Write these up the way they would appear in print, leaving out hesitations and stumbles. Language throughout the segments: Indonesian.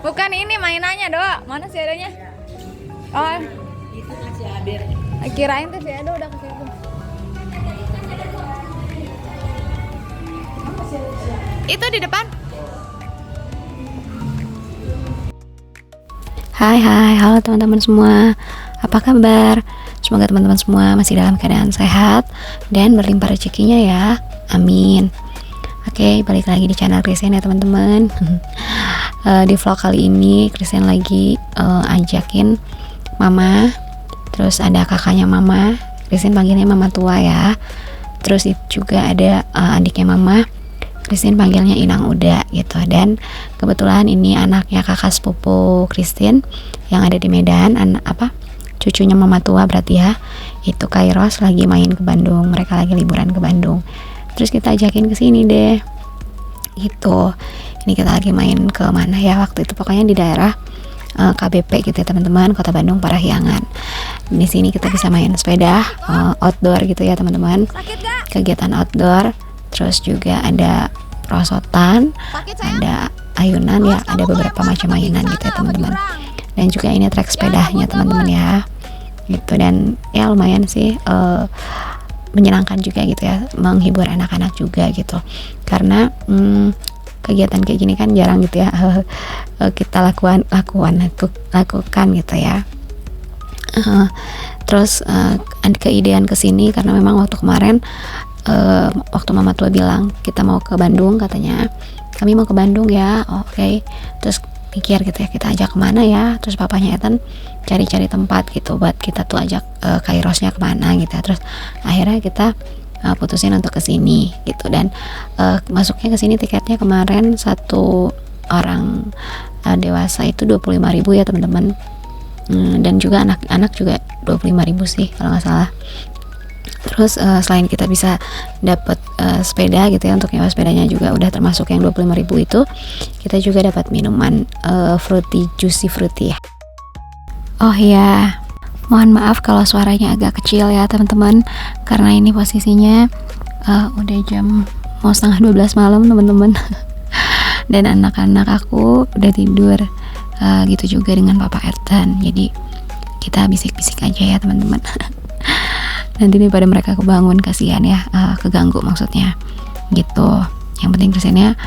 Bukan ini mainannya doa. Mana si Edonya? Oh, Itu masih ada. kirain tuh si Edo udah ke situ. Itu di depan. Hai, halo teman-teman semua. Apa kabar? Semoga teman-teman semua masih dalam keadaan sehat dan berlimpah rezekinya ya. Amin. Oke, balik lagi di channel Christian ya teman-teman. Di vlog kali ini Christian lagi ajakin mama, terus ada kakaknya mama. Christian panggilnya mama tua ya. Terus juga ada adiknya mama. Christine panggilnya Inang Uda gitu. Dan kebetulan ini anaknya kakak sepupu Christine yang ada di Medan, cucunya mama tua berarti ya. Itu Kairos lagi main ke Bandung, mereka lagi liburan ke Bandung. Terus kita ajakin ke sini deh. Gitu. Ini kita lagi main ke mana ya waktu itu, pokoknya di daerah KBP gitu ya teman-teman, Kota Bandung Parahyangan. Di sini kita bisa main sepeda outdoor gitu ya teman-teman. Kegiatan outdoor. Terus juga ada perosotan, ada ayunan ya, ada beberapa macam mainan gitu ya teman-teman. Dan juga ini trek sepedanya teman-teman ya. Gitu, dan ya lumayan sih menyenangkan juga gitu ya, menghibur anak-anak juga gitu. Karena kegiatan kayak gini kan jarang gitu ya kita lakukan gitu ya. Terus ada keidean kesini karena memang waktu kemarin waktu mama tua bilang kita mau ke Bandung, katanya kami mau ke Bandung ya. Oke. Terus pikir gitu ya, kita ajak kemana ya. Terus papanya Ethan cari-cari tempat gitu buat kita tuh ajak Kairosnya kemana gitu ya. Terus akhirnya kita putusin untuk ke sini gitu. Dan masuknya ke sini tiketnya kemarin satu orang dewasa itu 25.000 ya teman-teman. Dan juga anak-anak juga 25.000 sih kalau nggak salah. Terus selain kita bisa dapat sepeda gitu ya, untuk nyewa sepedanya juga udah termasuk yang 25.000 itu, kita juga dapat minuman juicy fruity ya. Oh ya, mohon maaf kalau suaranya agak kecil ya teman-teman, karena ini posisinya udah jam mau setengah 12 malam teman-teman. Dan anak-anak aku udah tidur, gitu juga dengan Papa Ethan. Jadi kita bisik-bisik aja ya teman-teman. Nanti nih pada mereka kebangun, kasihan ya, keganggu maksudnya gitu. Yang penting kesannya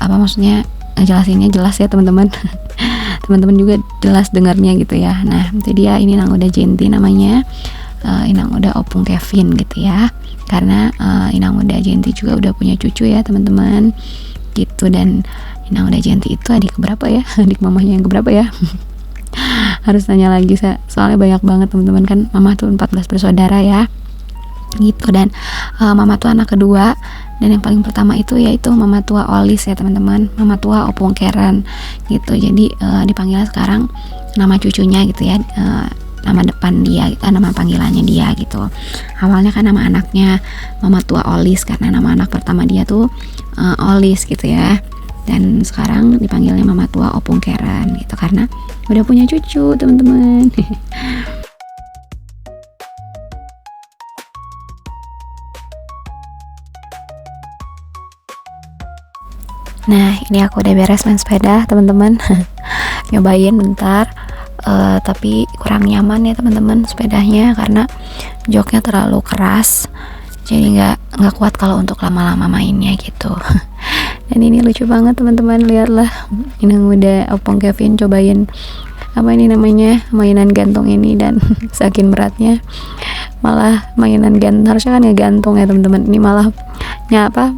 maksudnya jelasinnya jelas ya teman-teman. Teman-teman juga jelas dengarnya gitu ya. Nah itu dia, ini Inang Uda Jenti namanya, Inang Uda Opung Kevin gitu ya. Karena Inang Uda Jenti juga udah punya cucu ya teman-teman gitu. Dan Inang Uda Jenti itu adik keberapa ya, adik mamanya yang keberapa ya. Harus tanya lagi, soalnya banyak banget teman-teman, kan mama tuh 14 bersaudara ya gitu. Dan mama tuh anak kedua, dan yang paling pertama itu yaitu mama tua Olis ya teman-teman, mama tua Opung Keren gitu. Jadi dipanggilnya sekarang nama cucunya gitu ya, nama depan dia gitu, nama panggilannya dia gitu. Awalnya kan nama anaknya mama tua Olis karena nama anak pertama dia tuh Olis gitu ya. Dan sekarang dipanggilnya mama tua Opung Keren gitu karena udah punya cucu teman-teman. Nah ini aku udah beres main sepeda teman-teman. Nyobain bentar, tapi kurang nyaman ya teman-teman sepedanya karena joknya terlalu keras, jadi nggak kuat kalau untuk lama-lama mainnya gitu. Dan ini lucu banget teman-teman, lihatlah, Inang Uda Opung Kevin cobain ini namanya mainan gantung ini, dan saking beratnya malah mainan gantung, harusnya kan ngegantung ya teman-teman, ini malah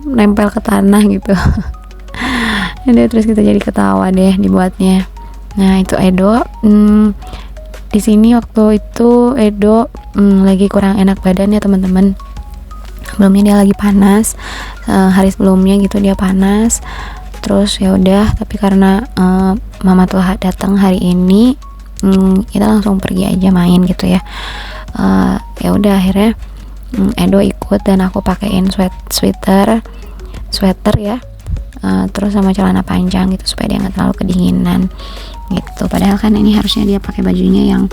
nempel ke tanah gitu. Dan terus kita jadi ketawa deh dibuatnya. Nah itu Edo di sini waktu itu Edo lagi kurang enak badan ya teman-teman. Sebelumnya dia lagi panas, hari sebelumnya gitu dia panas. Terus ya udah, tapi karena mama tuh datang hari ini, kita langsung pergi aja main gitu ya. Ya udah akhirnya Edo ikut dan aku pakein sweater ya, terus sama celana panjang gitu supaya dia nggak terlalu kedinginan gitu. Padahal kan ini harusnya dia pakai bajunya yang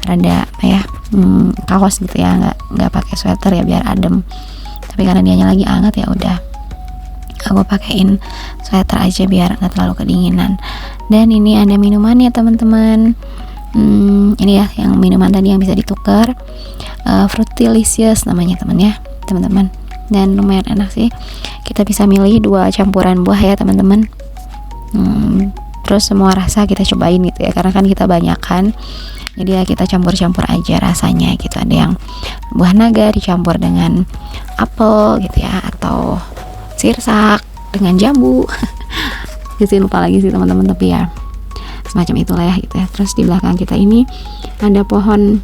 rada kaos gitu ya, nggak pakai sweater ya biar adem. Tapi karena dianya lagi hangat ya udah aku pakein sweater aja biar nggak terlalu kedinginan. Dan ini ada minuman ya teman-teman. Ini ya yang minuman tadi yang bisa ditukar, Frutilicious namanya teman-teman. Dan lumayan enak sih, kita bisa milih 2 campuran buah ya teman-teman. Terus semua rasa kita cobain gitu ya, karena kan kita banyakan, jadi ya kita campur-campur aja rasanya gitu. Ada yang buah naga dicampur dengan apel gitu ya, atau sirsak dengan jambu gitu, lupa lagi sih teman-teman, tapi ya semacam itulah ya gitu ya. Terus di belakang kita ini ada pohon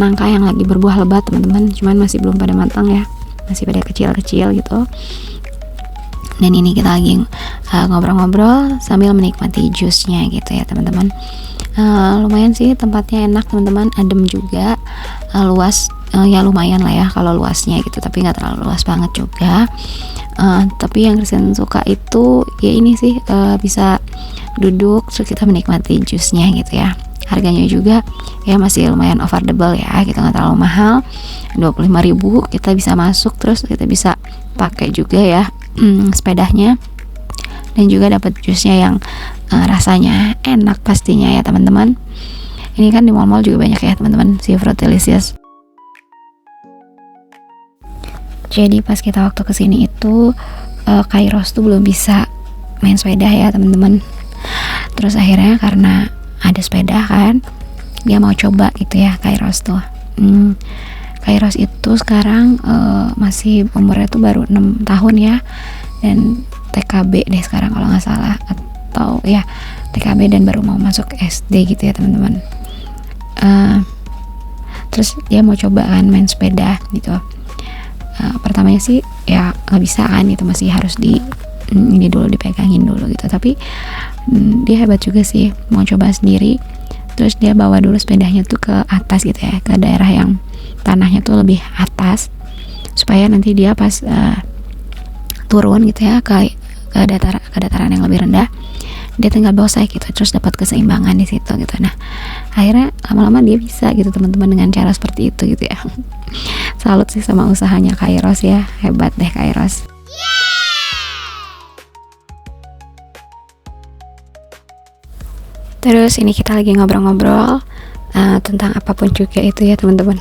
nangka yang lagi berbuah lebat teman-teman, cuman masih belum pada matang ya, masih pada kecil-kecil gitu. Dan ini kita lagi ngobrol-ngobrol sambil menikmati jusnya gitu ya teman-teman. Lumayan sih tempatnya, enak teman-teman, adem juga, luas, ya lumayan lah ya kalau luasnya gitu, tapi nggak terlalu luas banget juga. Tapi yang Kristen suka itu ya ini sih, bisa duduk terus kita menikmati jusnya gitu ya. Harganya juga ya masih lumayan affordable ya gitu, nggak terlalu mahal, 25.000 kita bisa masuk, terus kita bisa pakai juga ya sepedanya, dan juga dapat jusnya yang rasanya enak pastinya ya teman-teman. Ini kan di mall-mall juga banyak ya teman-teman si Frutilicious. Jadi pas kita waktu kesini itu Kairos tuh belum bisa main sepeda ya teman-teman. Terus akhirnya karena ada sepeda kan, dia mau coba gitu ya Kairos tuh. Kairos itu sekarang masih umurnya tuh baru 6 tahun ya, dan TKB deh sekarang kalau nggak salah, atau ya TKB dan baru mau masuk SD gitu ya teman-teman. Terus dia mau coba kan main sepeda gitu. Pertamanya sih ya nggak bisa kan, itu masih harus ini dulu, dipegangin dulu gitu. Tapi dia hebat juga sih, mau coba sendiri. Terus dia bawa dulu sepedanya tuh ke atas gitu ya, ke daerah yang tanahnya tuh lebih atas, supaya nanti dia pas turun gitu ya ke dataran yang lebih rendah, dia tinggal bawa saya gitu, terus dapat keseimbangan di situ gitu. Nah akhirnya lama-lama dia bisa gitu teman-teman dengan cara seperti itu gitu ya. Salut sih sama usahanya Kairos ya, hebat deh Kairos. Terus ini kita lagi ngobrol-ngobrol tentang apapun juga itu ya teman-teman.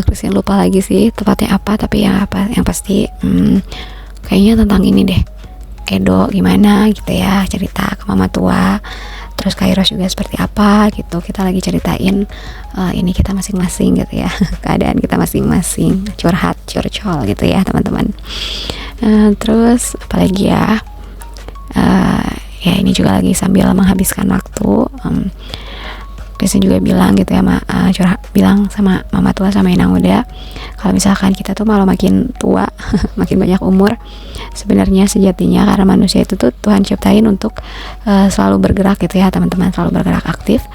Christian lupa lagi sih tepatnya apa, tapi yang pasti kayaknya tentang ini deh, Edo gimana gitu ya, cerita ke mama tua. Terus Kairos juga seperti apa gitu, kita lagi ceritain ini kita masing-masing gitu ya, keadaan kita masing-masing, curcol gitu ya teman-teman. Terus apalagi ya, ya ini juga lagi sambil menghabiskan waktu. Kristen juga bilang gitu ya, bilang sama mama tua sama Inang muda, kalau misalkan kita tuh malah makin tua makin banyak umur, sebenarnya sejatinya karena manusia itu tuh Tuhan ciptain untuk selalu bergerak gitu ya teman-teman, selalu bergerak aktif.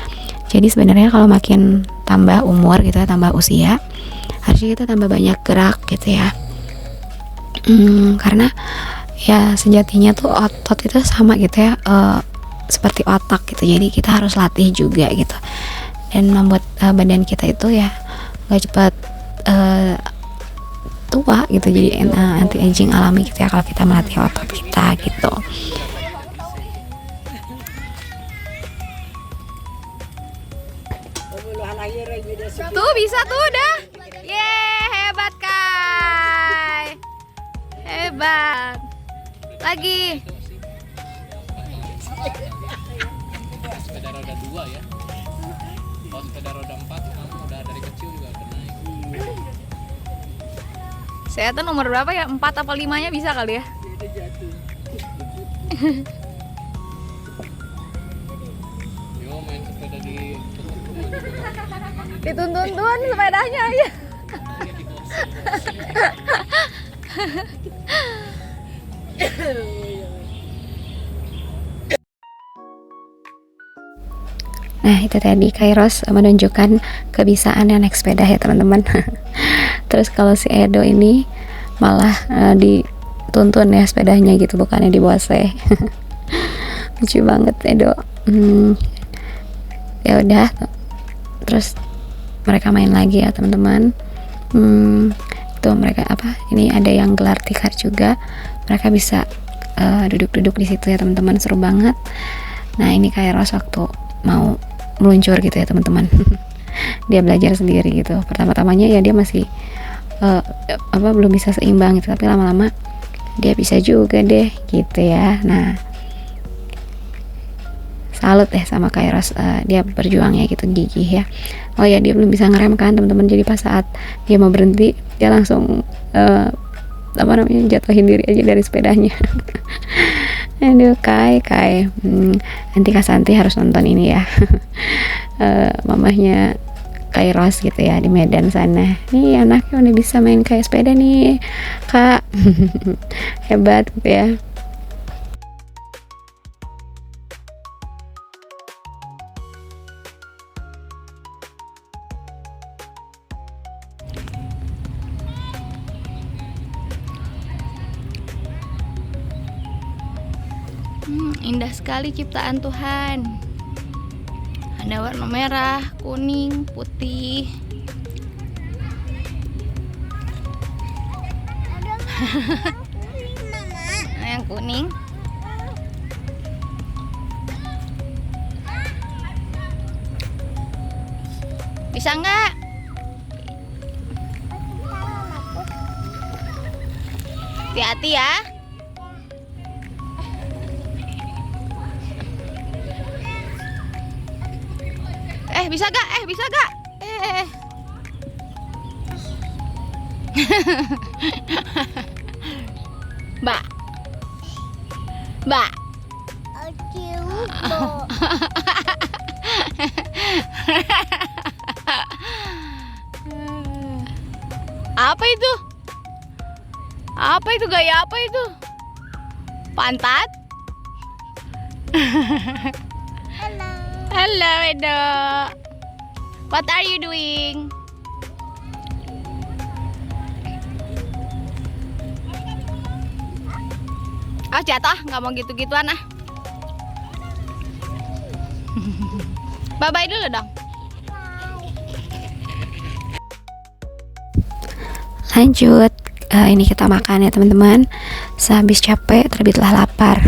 Jadi sebenarnya kalau makin tambah umur gitu ya, tambah usia, harusnya kita tambah banyak gerak gitu ya. Karena ya sejatinya tuh otot itu sama gitu ya, seperti otak gitu, jadi kita harus latih juga gitu, dan membuat badan kita itu ya gak cepat tua gitu, jadi anti aging alami gitu ya kalau kita melatih otot kita gitu. Tuh bisa tuh udah. Hebat Kai. Hebat. Lagi. Sepeda roda 2 ya. Kalau sepeda roda 4 kamu udah dari kecil juga udah naik. Saya tuh nomor berapa ya? 4 apa 5-nya bisa kali ya? Yo main sepeda di Dituntun sepedanya aja. Nah itu tadi Kairos menunjukkan kebisaannya naik sepeda ya teman-teman. Terus kalau si Edo ini malah dituntun ya sepedanya gitu, bukannya dibawa saya. Lucu banget Edo. Ya udah, terus mereka main lagi ya teman-teman. Tuh mereka ini ada yang gelar tikar juga, mereka bisa duduk-duduk di situ ya teman-teman, seru banget. Nah ini Kairos waktu mau meluncur gitu ya teman-teman. Dia belajar sendiri gitu. Pertama-tamanya ya dia masih belum bisa seimbang gitu, tapi lama-lama dia bisa juga deh gitu ya. Nah salut deh sama Kairos, dia berjuangnya gitu, gigih ya. Oh ya, dia belum bisa ngerem kan teman-teman, jadi pas saat dia mau berhenti dia langsung jatuhin diri aja dari sepedanya. Aduh Kai nanti Kak Santi harus nonton ini ya. Mamahnya Kairos gitu ya di Medan sana. Nih anaknya udah bisa main kayak sepeda nih Kak. Hebat gitu ya. Indah sekali ciptaan Tuhan. Ada warna merah, kuning, putih. Yang kuning. Bisa nggak? Hati-hati ya. Bisa gak? Bisa gak? Mbak. Apa itu? Apa itu, gaya apa itu? Pantat? Hello, Edo. What are you doing? Jatuh, nggak mau gitu-gituan ah. Bye-bye dulu dong. Lanjut, ini kita makan ya teman-teman. Sehabis capek terbitlah lapar.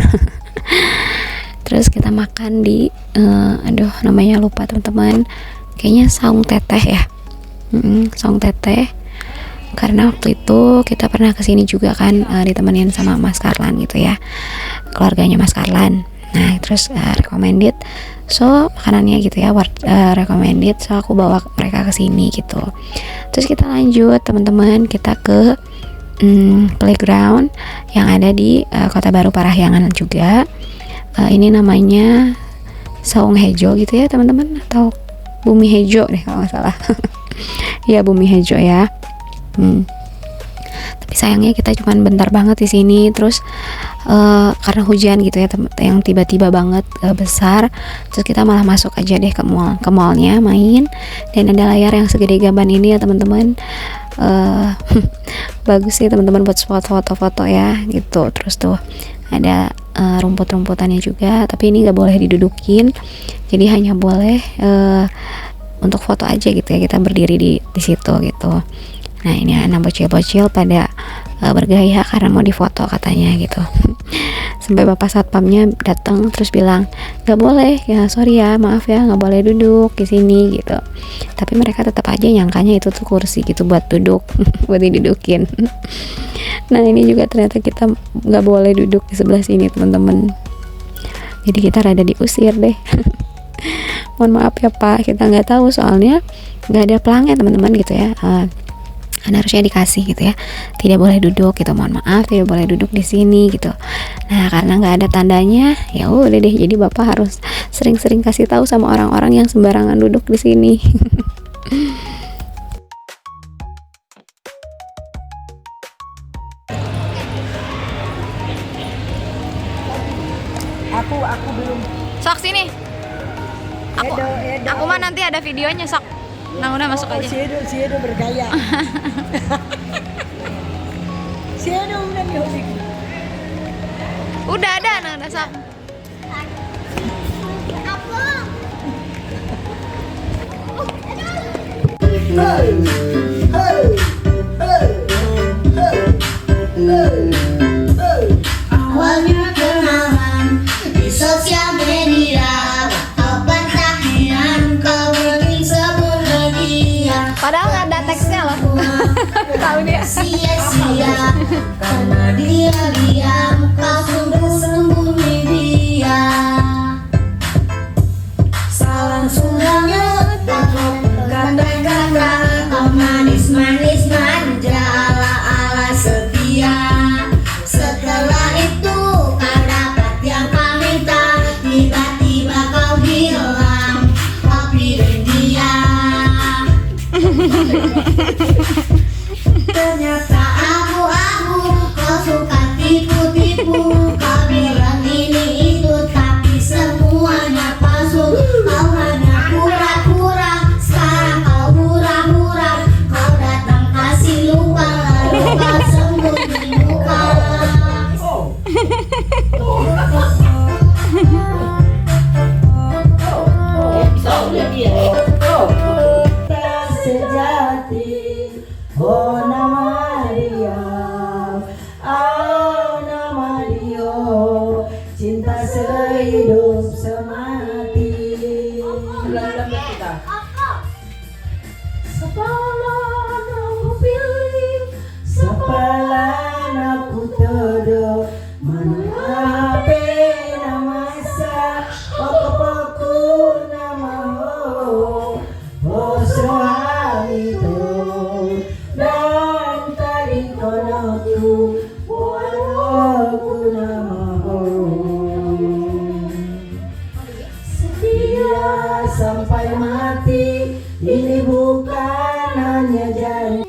Terus kita makan di namanya lupa teman-teman, kayaknya saung teteh ya. Saung teteh, karena waktu itu kita pernah kesini juga kan, ditemenin sama Mas Karlan gitu ya, keluarganya Mas Karlan. Nah terus recommended, so makanannya gitu ya, recommended, so aku bawa mereka kesini gitu. Terus kita lanjut teman-teman, kita ke playground yang ada di Kota Baru Parahyangan juga. Ini namanya Saung Hejo gitu ya teman-teman, atau Bumi Hejo deh kalau nggak salah. Ya Bumi Hejo ya. Tapi sayangnya kita cuman bentar banget di sini, terus karena hujan gitu ya yang tiba-tiba banget besar, terus kita malah masuk aja deh ke mallnya main, dan ada layar yang segede gaban ini ya teman-teman. Bagus sih teman-teman buat foto-foto ya gitu. Terus tuh ada rumput-rumputannya juga, tapi ini nggak boleh didudukin, jadi hanya boleh untuk foto aja gitu ya, kita berdiri di situ gitu. Nah ini anak bocil-bocil pada bergaya karena mau difoto katanya gitu. Sampai bapak satpamnya datang terus bilang nggak boleh ya, sorry ya, maaf ya, nggak boleh duduk di sini gitu. Tapi mereka tetap aja nyangkanya itu tuh kursi gitu buat duduk, buat didudukin. Nah ini juga ternyata kita nggak boleh duduk di sebelah sini teman-teman. Jadi kita rada diusir deh. Mohon maaf ya Pak, kita nggak tahu soalnya nggak ada pelangnya teman-teman gitu ya. Kan harusnya dikasih gitu ya, tidak boleh duduk gitu, mohon maaf tidak boleh duduk di sini gitu. Nah karena nggak ada tandanya, ya udah deh, jadi bapak harus sering-sering kasih tahu sama orang-orang yang sembarangan duduk di sini. Aku belum. Sok sini. Aku mah nanti ada videonya sok. Nah udah masuk aja. Si Edo bergaya. Si Edo udah nih. Udah ada, nah udah sok. Hey, hey, hey, hey, hey, hey. awalnya kenalan di sosial media, atau pertanyaan kau bikin sebut bahagia. Padahal nggak ada teksnya loh. Tahu dia. Sia-sia karena dia diam, kau sudah sembunyi dia. Salam sudah kata-kata, kau manis-manis manja ala-ala setia. Setelah itu kau dapat yang kau minta, tiba-tiba kau hilang, kopi dan dia. Ternyata abu-abu, kau suka tipu-tipu. Kau bilang ini itu, tapi semuanya palsu. Kau hanya pura-pura, sekarang kau hura-hura. Kau datang kasih lupa, lalu kau sembunyi muka. Sejati, oh nama dia, oh nama dia, cinta sehidup semati. Ulang kita. Sepalan aku pilih, sepalan aku todo, mana ape nama sa, poko-poko nama ho, oh suami itu, dan tadi konoku, aku nama ho. Setia sampai mati, ini bukan hanya janji.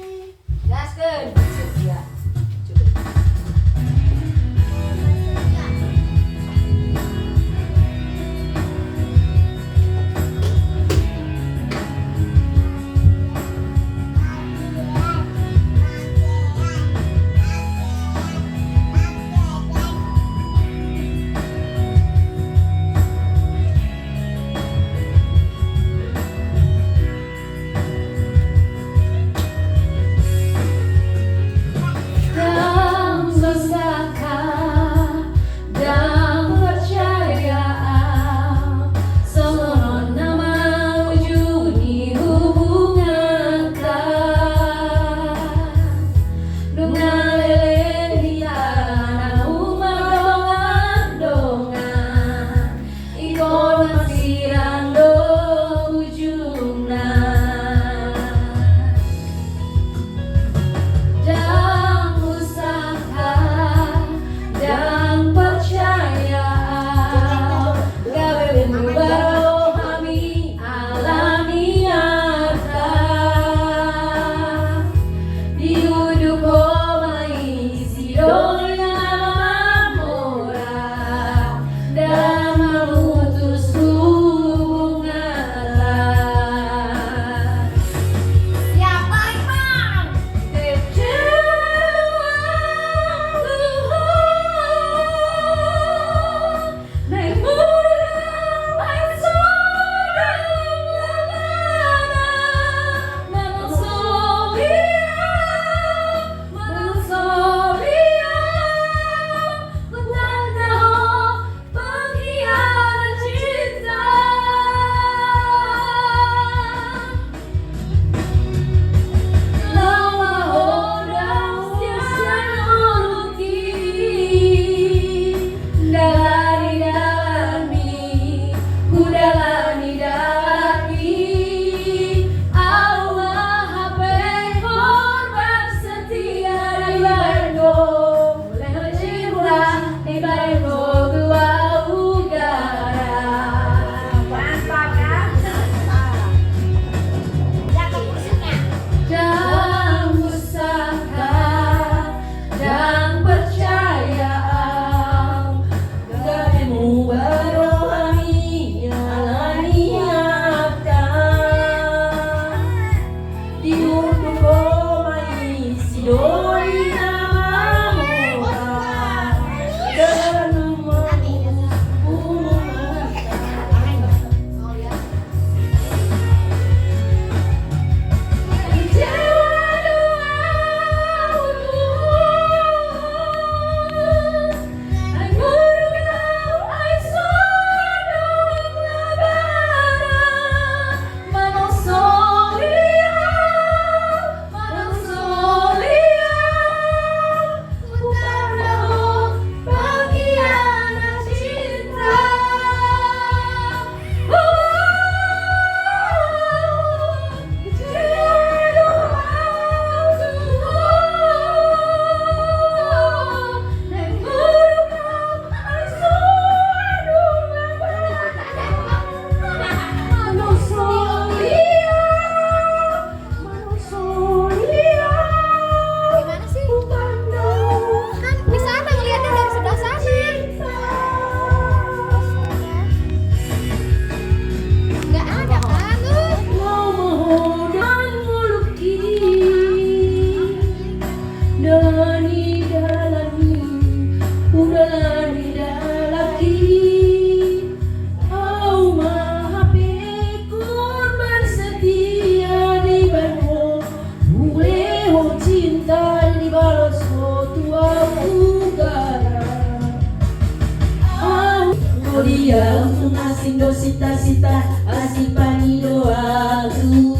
dia untuk ngasih dosita-sita asih pani doaku.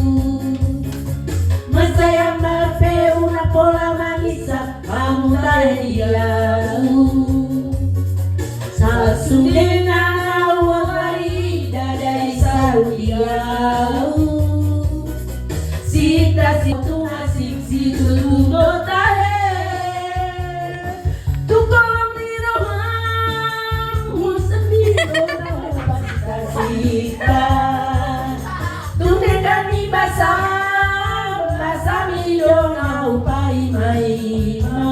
Masa yang mape una pola manisa kamu dia sasungin awak hari dadai saudiau sita situ ngasih situ dotahe tukang miroham sendiri sita tundekan mi basah Milona upai maima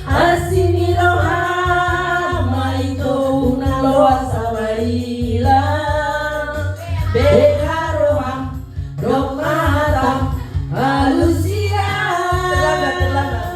asini roha maito una loa sawaila bekaroha romata halusia salah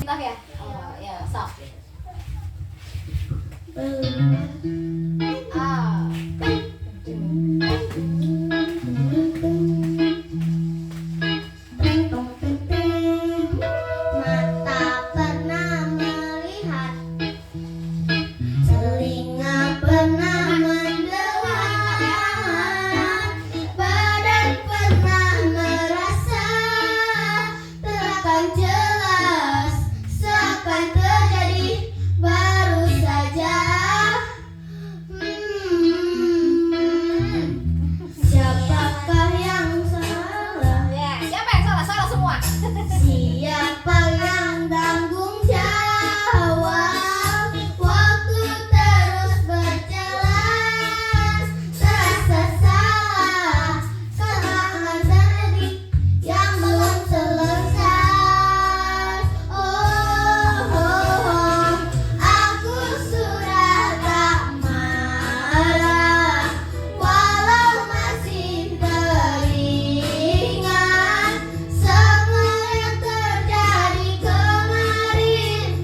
Entah ya? Oh ya, sok. Mata pernah melihat, telinga pernah mendengar, badan pernah merasa, terangkan jelas seakan terjadi baru saja. Siapakah yang salah? Ya, siapa yang salah? Salah semua. Siapa yang tanggung jawab? Waktu terus berjalan, terasa salah, kesalahan terjadi yang belum selesai. Aku sudah tak marah, walau masih teringat semua yang terjadi kemarin.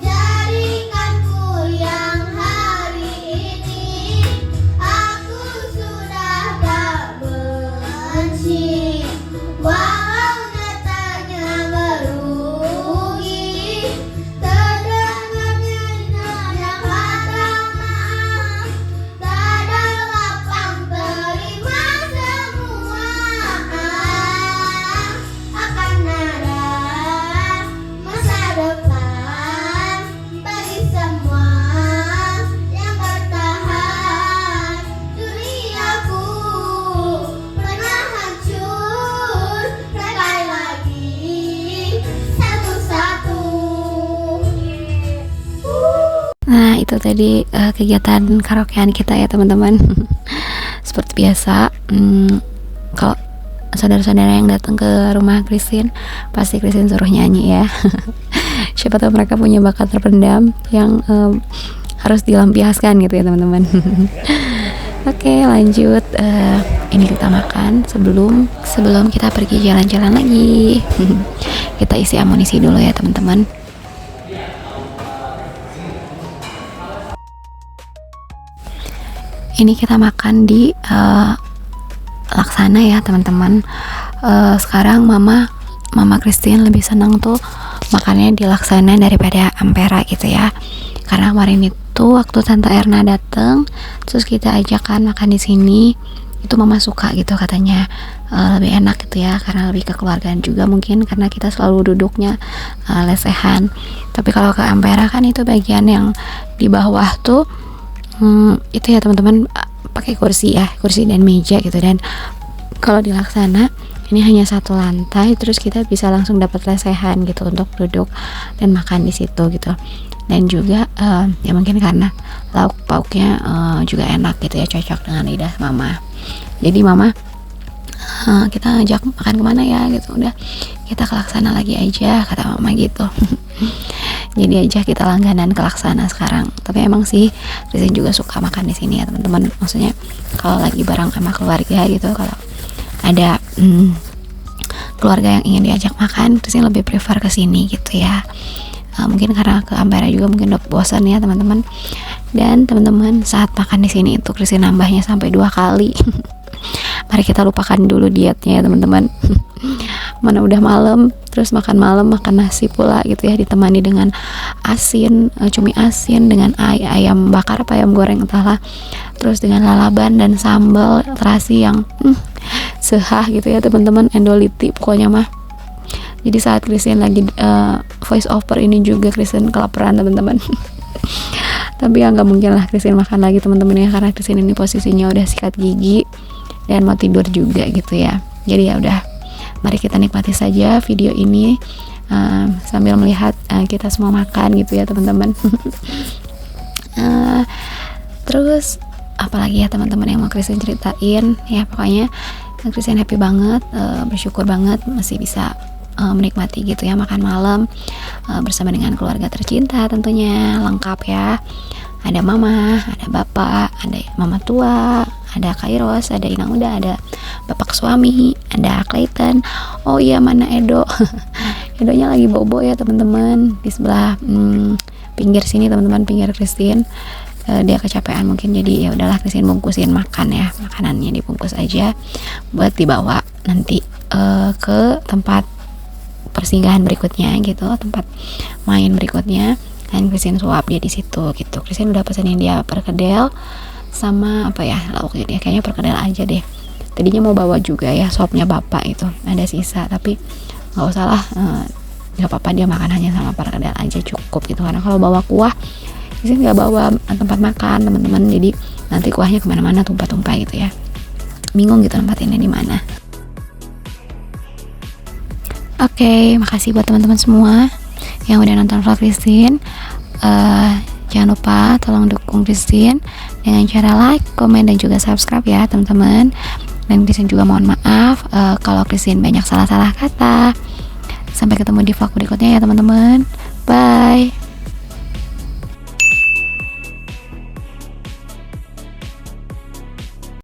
Jadikanku yang hari ini, aku sudah tak benci, walau nyatanya merugi. Terdengarnya yang kata maaf, dada lapang terima semua. Akan ada masa depan bagi semua yang bertahan. Duniaku pernah hancur, rekai lagi satu-satu. Nah, itu tadi kegiatan karaokean kita ya teman-teman. Seperti biasa, kalau saudara-saudara yang datang ke rumah Christine, pasti Christine suruh nyanyi ya. Siapa tahu mereka punya bakat terpendam yang harus dilampiaskan gitu ya teman-teman. Oke, lanjut. Ini kita makan sebelum kita pergi jalan-jalan lagi. Kita isi amunisi dulu ya teman-teman. Ini kita makan di Laksana ya teman-teman. Sekarang mama Christine lebih senang tuh makannya di Laksana daripada Ampera gitu ya, karena kemarin itu waktu Tante Erna dateng terus kita ajakkan makan di sini, itu mama suka gitu katanya, lebih enak gitu ya, karena lebih kekeluargaan juga mungkin karena kita selalu duduknya lesehan. Tapi kalau ke Ampera kan itu bagian yang di bawah tuh itu ya teman-teman, pakai kursi dan meja gitu. Dan kalau di Laksana ini hanya satu lantai, terus kita bisa langsung dapat lesehan gitu untuk duduk dan makan di situ gitu. Dan juga ya mungkin karena lauk pauknya juga enak gitu ya, cocok dengan lidah mama. Jadi mama kita ngajak makan kemana ya gitu, udah kita ke Laksana lagi aja kata mama gitu. Jadi aja kita langganan ke Laksana sekarang. Tapi emang sih Christine juga suka makan di sini ya teman-teman, maksudnya kalau lagi bareng sama keluarga gitu, kalau ada keluarga yang ingin diajak makan, Christine lebih prefer ke sini gitu ya. Mungkin karena ke Ampera juga mungkin udah bosan ya teman-teman. Dan teman-teman, saat makan di sini itu Christine nambahnya sampai 2 kali. Mari kita lupakan dulu dietnya ya teman-teman. Mana udah malam, terus makan malam, makan nasi pula gitu ya, ditemani dengan asin, cumi asin dengan ayam bakar apa ayam goreng entahlah, terus dengan lalaban dan sambal terasi yang sehah gitu ya teman-teman, endoliti pokoknya mah. Jadi saat Christine lagi voice over ini juga Christine kelaparan teman-teman. Tapi ya nggak mungkin lah Christine makan lagi teman-teman ya, karena Christine ini posisinya udah sikat gigi dan mau tidur juga gitu ya. Jadi ya udah, mari kita nikmati saja video ini sambil melihat kita semua makan gitu ya teman-teman. Terus apalagi ya teman-teman yang mau Christine ceritain ya, pokoknya Christine happy banget, bersyukur banget masih bisa menikmati gitu ya makan malam bersama dengan keluarga tercinta tentunya, lengkap ya. Ada mama, ada bapak, ada mama tua, ada Kairos, ada Inang Uda, ada bapak suami, ada Clayton. Oh iya, mana Edo? Edonya lagi bobo ya teman-teman, di sebelah pinggir sini teman-teman, pinggir Christine. Dia kecapean mungkin, jadi ya udahlah Christine bungkusin makan ya, makanannya dibungkus aja buat dibawa nanti ke tempat persinggahan berikutnya gitu, tempat main berikutnya, dan Christine suap dia di situ gitu. Christine udah pesenin dia perkedel sama apa ya lauknya, dia kayaknya perkedel aja deh. Tadinya mau bawa juga ya sopnya bapak itu, ada sisa, tapi nggak usah lah, nggak apa-apa, dia makan hanya sama perkedel aja cukup gitu. Karena kalau bawa kuah Christine nggak bawa tempat makan teman-teman, jadi nanti kuahnya kemana-mana tumpah-tumpah gitu ya, bingung gitu tempatinnya di mana. Oke, makasih buat teman-teman semua yang udah nonton vlog Christine. Jangan lupa tolong dukung Christine dengan cara like, komen, dan juga subscribe ya teman-teman. Dan Christine juga mohon maaf kalau Christine banyak salah-salah kata. Sampai ketemu di vlog berikutnya ya teman-teman. Bye.